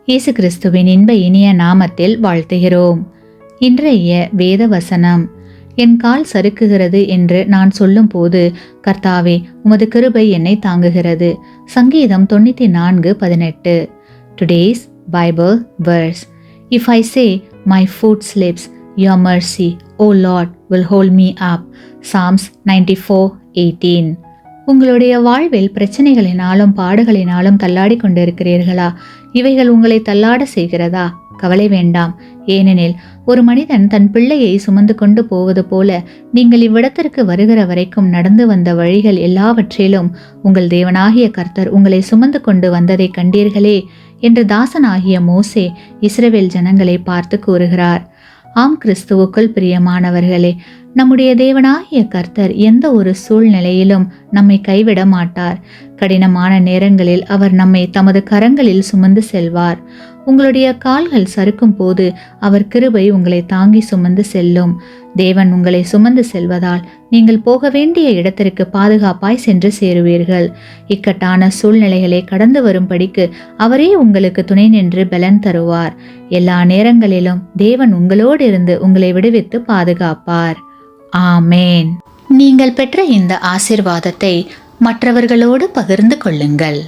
இயேசு கிறிஸ்துவின் இன்ப இனிய நாமத்தில் வாழ்த்துகிறோம். இன்றைய வேத வசனம், என் கால் சறுக்குகிறது என்று நான் சொல்லும் போது, கர்த்தாவே உமது கிருபை என்னை தாங்குகிறது. சங்கீதம் 94:18. Today's Bible verse. If I say my foot slips, your mercy, O Lord, will hold me up. Psalms 94:18. உங்களுடைய வாழ்வில் பிரச்சனைகளினாலும் பாடுகளினாலும் தள்ளாடி கொண்டிருக்கிறீர்களா? இவைகள் உங்களை தள்ளாட செய்கிறதா? கவலை வேண்டாம். ஏனெனில் ஒரு மனிதன் தன் பிள்ளையை சுமந்து கொண்டு போவது போல நீங்கள் இவ்விடத்திற்கு வருகிற வரைக்கும் நடந்து வந்த வழிகள் எல்லாவற்றிலும் உங்கள் தேவனாகிய கர்த்தர் உங்களை சுமந்து கொண்டு வந்ததை கண்டீர்களே என்று தாசனாகிய மோசே இஸ்ரவேல் ஜனங்களை பார்த்து கூறுகிறார். ஆம், கிறிஸ்துவுக்குள் பிரியமானவர்களே, நம்முடைய தேவனாகிய கர்த்தர் எந்த ஒரு சூழ்நிலையிலும் நம்மை கைவிட மாட்டார். கடினமான நேரங்களில் அவர் நம்மை தமது கரங்களில் சுமந்து செல்வார். உங்களுடைய கால்கள் சறுக்கும் போது அவர் கிருபை உங்களை தாங்கி சுமந்து செல்லும். தேவன் உங்களை சுமந்து செல்வதால் நீங்கள் போக வேண்டிய இடத்திற்கு பாதுகாப்பாய் சென்று சேருவீர்கள். இக்கட்டான சூழ்நிலைகளை கடந்து வரும்படிக்கு அவரே உங்களுக்கு துணை நின்று பலன் தருவார். எல்லா நேரங்களிலும் தேவன் உங்களோடு இருந்து உங்களை விடுவித்து பாதுகாப்பார். ஆமேன். நீங்கள் பெற்ற இந்த ஆசீர்வாதத்தை மற்றவர்களோடு பகிர்ந்து கொள்ளுங்கள்.